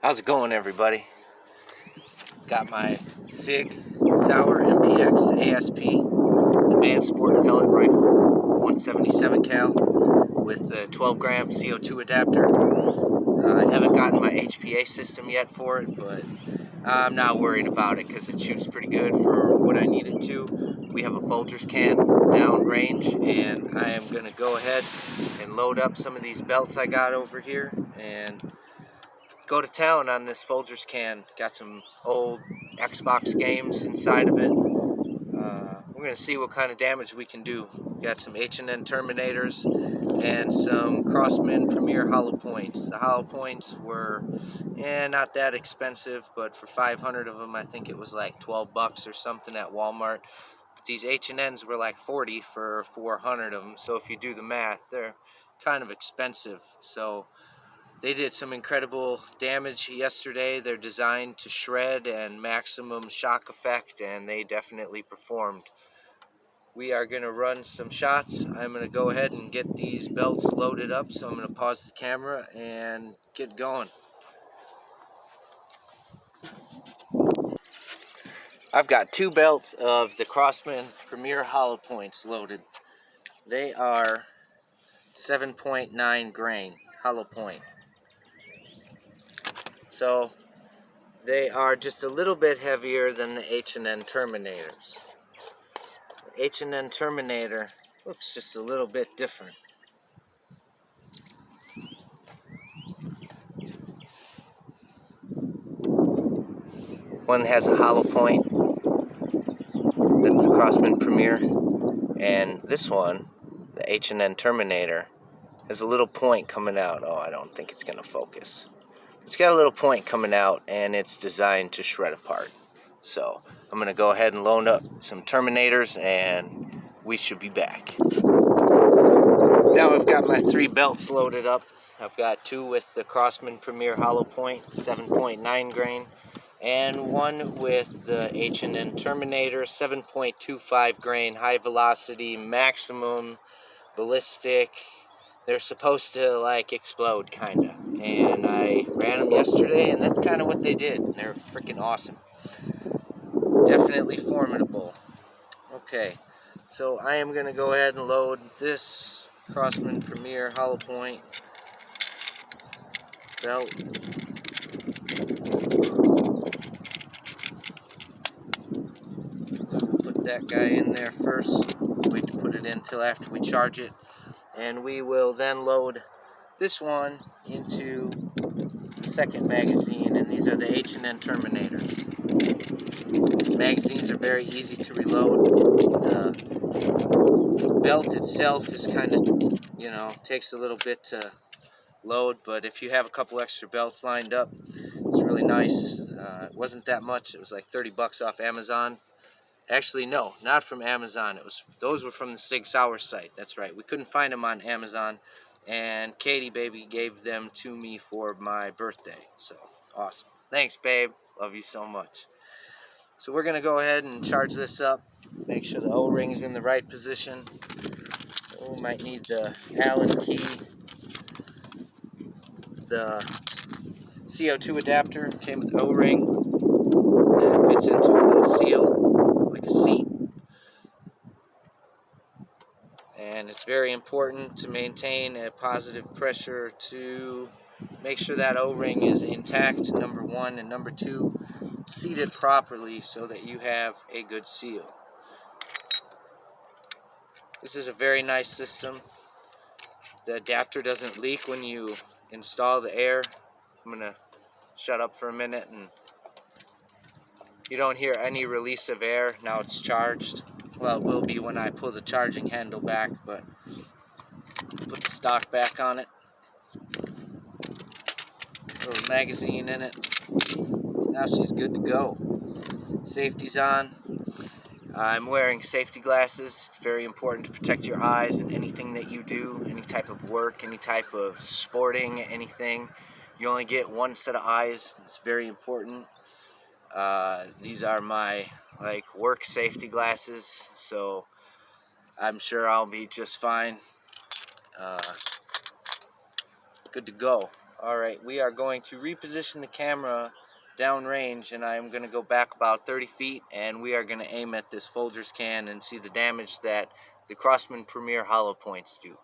How's it going, everybody? Got my Sig Sauer MPX ASP Advanced Sport Pellet Rifle, 177 cal with a 12 gram CO2 adapter. I haven't gotten my HPA system yet for it, but I'm not worried about it because it shoots pretty good for what I need it to. We have a Folgers can down range, and I am going to go ahead and load up some of these belts I got over here and go to town on this Folgers can. Got some old Xbox games inside of it. We're going to see what kind of damage we can do. Got some H&N Terminators and some Crosman Premier Hollowpoints. The Hollowpoints were not that expensive, but for 500 of them I think it was like 12 bucks or something at Walmart. But these H&Ns were like 40 for 400 of them, so if you do the math, they're kind of expensive. So they did some incredible damage yesterday. They're designed to shred and maximum shock effect, and they definitely performed. We are going to run some shots. I'm going to go ahead and get these belts loaded up, so I'm going to pause the camera and get going. I've got two belts of the Crosman Premier Hollowpoints loaded. They are 7.9 grain Hollowpoint. So they are just a little bit heavier than the H&N Terminators. The H&N Terminator looks just a little bit different. One has a hollow point. That's the Crosman Premier. And this one, the H&N Terminator, has a little point coming out. Oh, I don't think it's going to focus. It's got a little point coming out, and it's designed to shred apart. So I'm going to go ahead and load up some Terminators, and we should be back. Now I've got my three belts loaded up. I've got two with the Crosman Premier Hollowpoint, 7.9 grain, and one with the H&N Terminator, 7.25 grain, high velocity, maximum ballistic. They're supposed to like explode, kinda. And I ran them yesterday, and that's kind of what they did. They're freaking awesome. Definitely formidable. Okay, so I am going to go ahead and load this Crosman Premier Hollowpoint belt. Put that guy in there first. Wait to put it in until after we charge it. And we will then load this one into the second magazine, and these are the H&N Terminators. Magazines are very easy to reload. The belt itself is kind of, takes a little bit to load, but if you have a couple extra belts lined up, it's really nice. It wasn't that much. It was like 30 bucks off Amazon. Actually, no, not from Amazon. Those were from the Sig Sauer site. That's right. We couldn't find them on Amazon, and Katie, baby, gave them to me for my birthday. So, awesome. Thanks, babe. Love you so much. So we're going to go ahead and charge this up. Make sure the O-ring's in the right position. Oh, might need the Allen key. The CO2 adapter came with the O-ring. It fits into a little seal, like a seat. And it's very important to maintain a positive pressure to make sure that O-ring is intact, number one, and number two, seated properly so that you have a good seal. This is a very nice system. The adapter doesn't leak when you install the air. I'm going to shut up for a minute, and you don't hear any release of air. Now it's charged. Well, it will be when I pull the charging handle back, but put the stock back on it. Little magazine in it. Now she's good to go. Safety's on. I'm wearing safety glasses. It's very important to protect your eyes in anything that you do, any type of work, any type of sporting, anything. You only get one set of eyes. It's very important. These are my work safety glasses, so I'm sure I'll be just fine. Good to go. Alright, we are going to reposition the camera downrange, and I am going to go back about 30 feet, and we are going to aim at this Folgers can and see the damage that the Crosman Premier Hollowpoints do.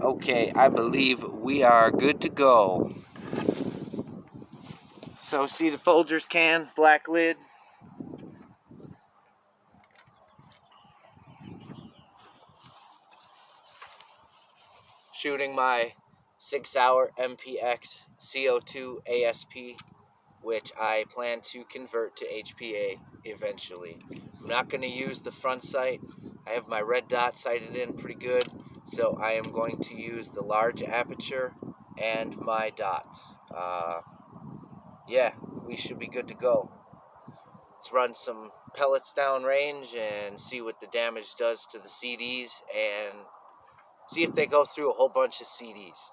Okay, I believe we are good to go. So see the Folgers can, black lid. Shooting my Sig Sauer MPX CO2 ASP, which I plan to convert to HPA eventually. I'm not going to use the front sight. I have my red dot sighted in pretty good, so I am going to use the large aperture and my dot. Yeah, we should be good to go. Let's run some pellets downrange and see what the damage does to the CDs and see if they go through a whole bunch of CDs.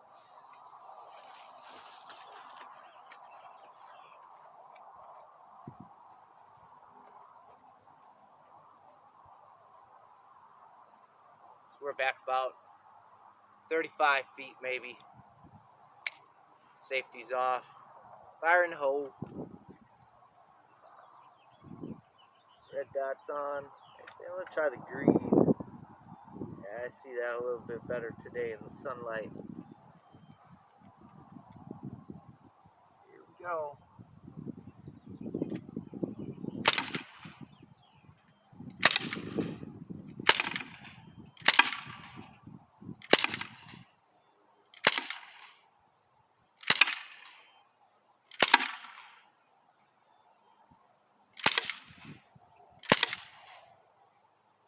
We're back about 35 feet maybe. Safety's off. Fire in the hole. Red dot's on. Actually, I'm going to try the green. Yeah, I see that a little bit better today in the sunlight. Here we go.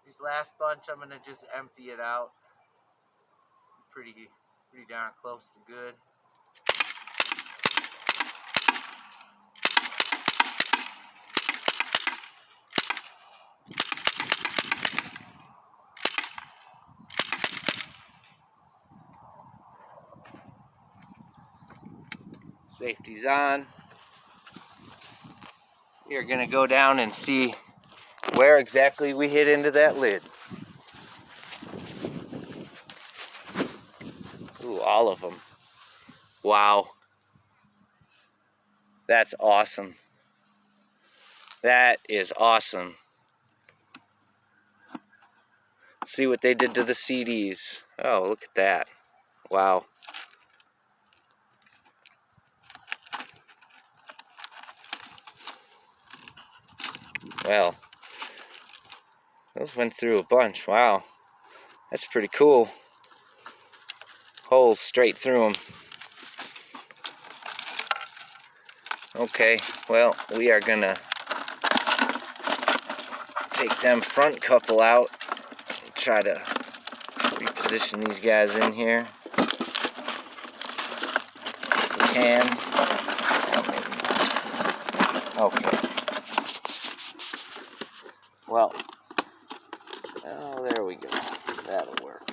These last bunch, I'm going to just empty it out. Pretty darn close to good. Safety's on. We are going to go down and see where exactly we hit into that lid. Ooh, all of them. Wow. That's awesome. That is awesome. See what they did to the CDs. Oh, look at that. Wow. Well, those went through a bunch. Wow. That's pretty cool. Holes straight through them. Okay, well, we are gonna take them front couple out and try to reposition these guys in here. If we can. Okay. Well, oh, there we go. That'll work.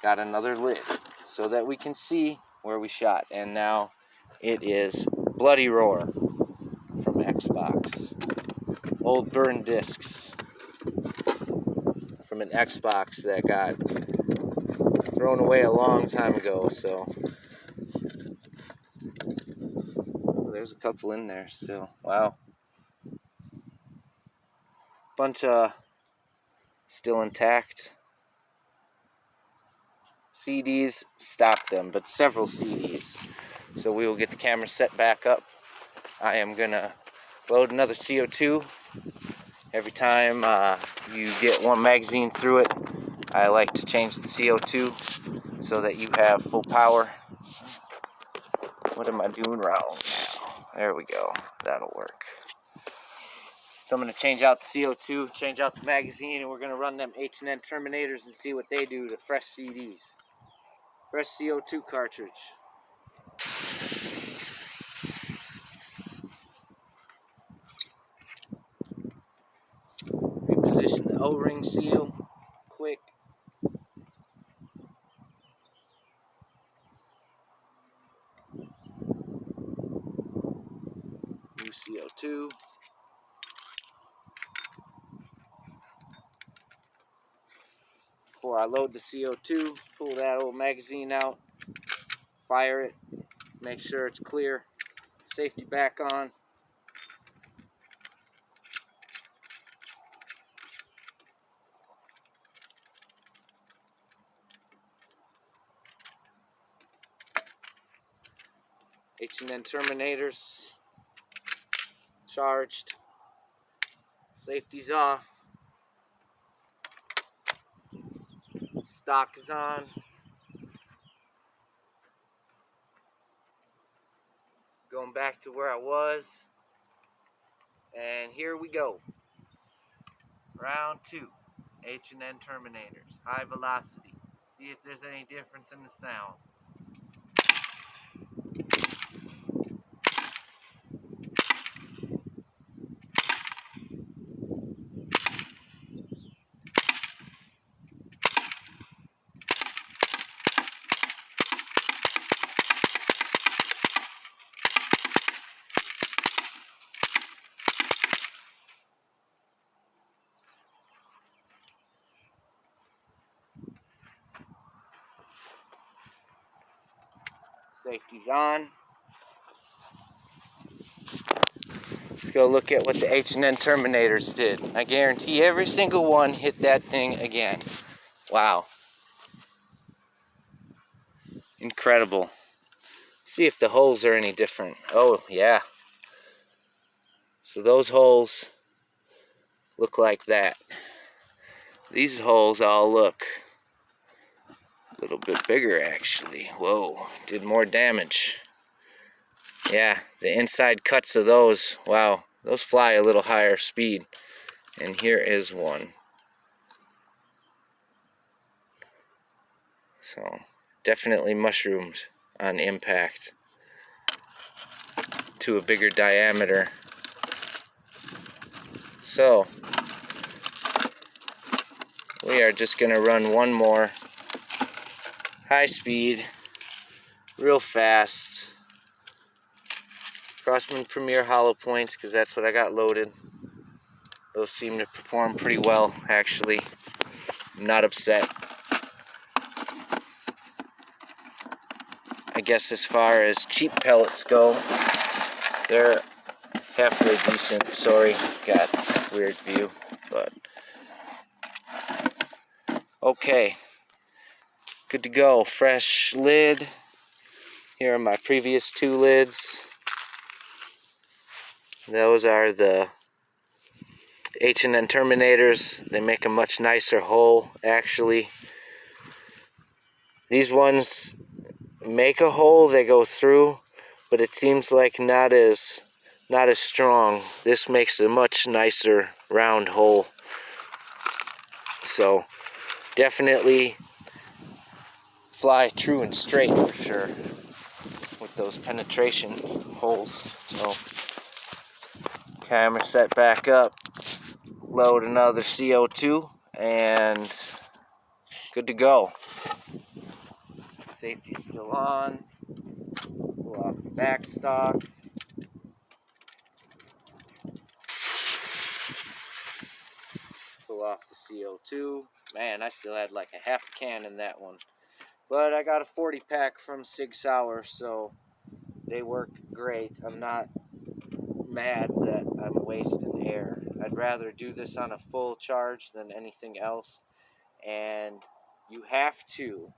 Got another lid so that we can see where we shot. And now it is Bloody Roar from Xbox. Old burned discs from an Xbox that got thrown away a long time ago. So oh, there's a couple in there still. Wow. Bunch still intact. CDs stopped them, but several CDs. So we will get the camera set back up. I am gonna load another CO2. Every time you get one magazine through it, I like to change the CO2 so that you have full power. What am I doing wrong now? There we go. That'll work. So I'm going to change out the CO2, change out the magazine, and we're going to run them H&N Terminators and see what they do to fresh CDs. Fresh CO2 cartridge. Reposition the O-ring seal quick. New CO2. before I load the CO2, pull that old magazine out, fire it, make sure it's clear, safety back on. H&N Terminators charged, safety's off, stock is on. Going back to where I was, and here we go. Round 2, H&N Terminators, high velocity. See if there's any difference in the sound. Safety's on. Let's go look at what the H&N Terminators did. I guarantee every single one hit that thing again. Wow. Incredible. See if the holes are any different. Oh, yeah. So those holes look like that. These holes all look a little bit bigger, actually. Whoa, did more damage. Yeah, the inside cuts of those, wow, those fly a little higher speed. And here is one. So, definitely mushroomed on impact to a bigger diameter. So, we are just going to run one more high speed, real fast, Crosman Premier Hollowpoints, because that's what I got loaded. Those seem to perform pretty well, actually. I'm not upset. I guess as far as cheap pellets go, they're halfway decent. Sorry, got a weird view, but okay. Good to go. Fresh lid. Here are my previous 2 lids. Those are the H&N Terminators. They make a much nicer hole, actually. These ones make a hole, they go through, but it seems like not as strong. This makes a much nicer round hole. So definitely fly true and straight for sure with those penetration holes. So camera set back up, load another CO2, and good to go. Safety's still on. Pull off the back stock. Pull off the CO2. Man, I still had like a half can in that one. But I got a 40 pack from Sig Sauer, so they work great. I'm not mad that I'm wasting air. I'd rather do this on a full charge than anything else. And you have to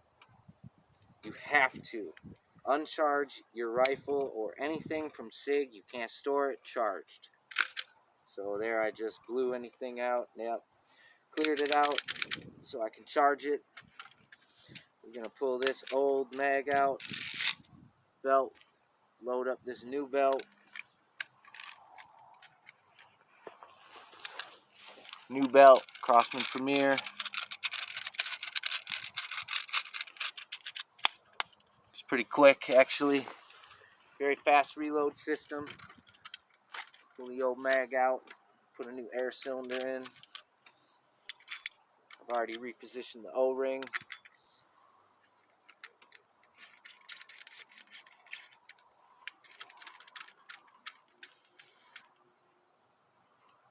uncharge your rifle or anything from Sig. You can't store it charged. So there, I just blew anything out. Yep, cleared it out so I can charge it. We're gonna pull this old mag out, belt, load up this new belt. New belt, Crosman Premier. It's pretty quick, actually. Very fast reload system. Pull the old mag out, put a new air cylinder in. I've already repositioned the O-ring.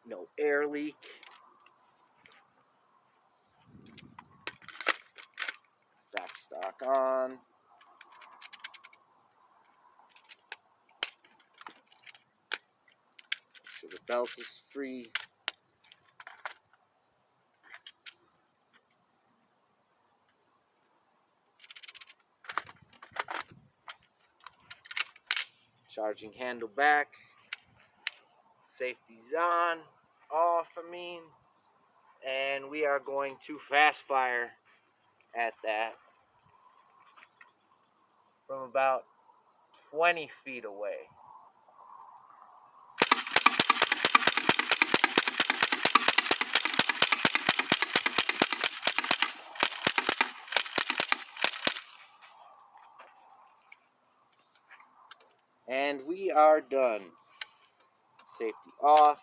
No air leak. Stock on. So the belt is free. Charging handle back. Safety's on. Off, I mean. And we are going to fast fire at that from about 20 feet away. And we are done. Safety off.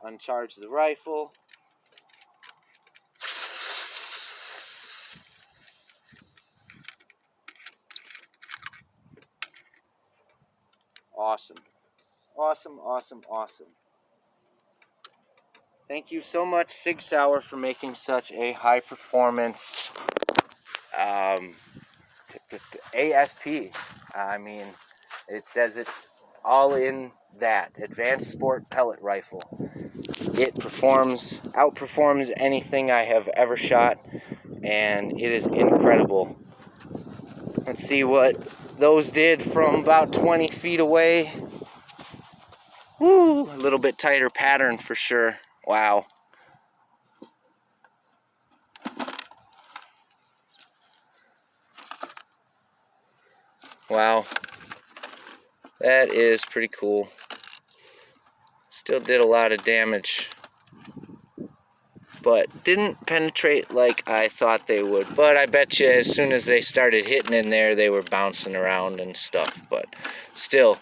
Uncharge the rifle. Awesome. Awesome, awesome, awesome. Thank you so much, Sig Sauer, for making such a high performance ASP. I mean, it says it all in that. Advanced Sport Pellet Rifle. It outperforms anything I have ever shot, and it is incredible. Let's see what those did from about 20 feet away. Woo! A little bit tighter pattern for sure. Wow. Wow. That is pretty cool. Still did a lot of damage, but didn't penetrate like I thought they would. But I bet you as soon as they started hitting in there, they were bouncing around and stuff. But still,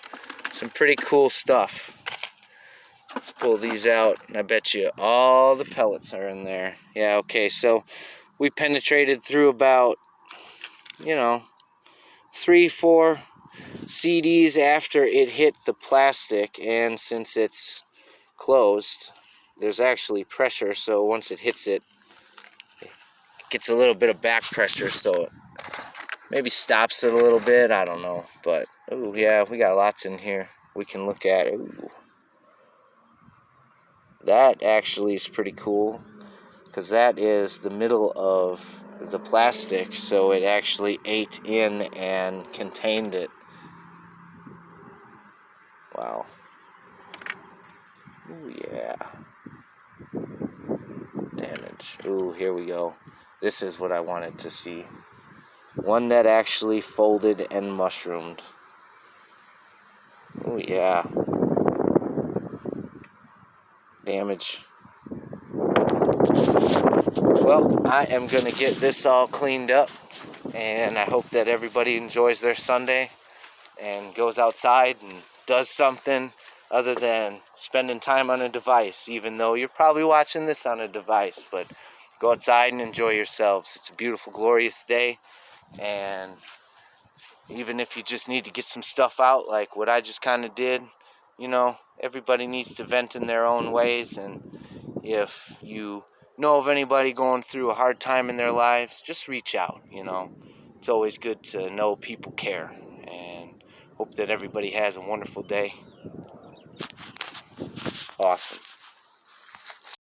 some pretty cool stuff. Let's pull these out, and I bet you all the pellets are in there. Yeah, okay, so we penetrated through about, 3-4 CDs after it hit the plastic, and since it's closed, there's actually pressure, so once it hits it, it gets a little bit of back pressure, so it maybe stops it a little bit, I don't know, but, ooh, yeah, we got lots in here we can look at. Ooh. That actually is pretty cool, because that is the middle of the plastic, so it actually ate in and contained it. Wow. Ooh, yeah. Damage. Ooh, here we go. This is what I wanted to see. One that actually folded and mushroomed. Ooh, yeah. Damage. Well, I am going to get this all cleaned up, and I hope that everybody enjoys their Sunday and goes outside and does something other than spending time on a device, even though you're probably watching this on a device. But go outside and enjoy yourselves. It's a beautiful, glorious day, and even if you just need to get some stuff out like what I just kind of did, everybody needs to vent in their own ways, and if you know of anybody going through a hard time in their lives, just reach out. It's always good to know people care, and hope that everybody has a wonderful day. Awesome.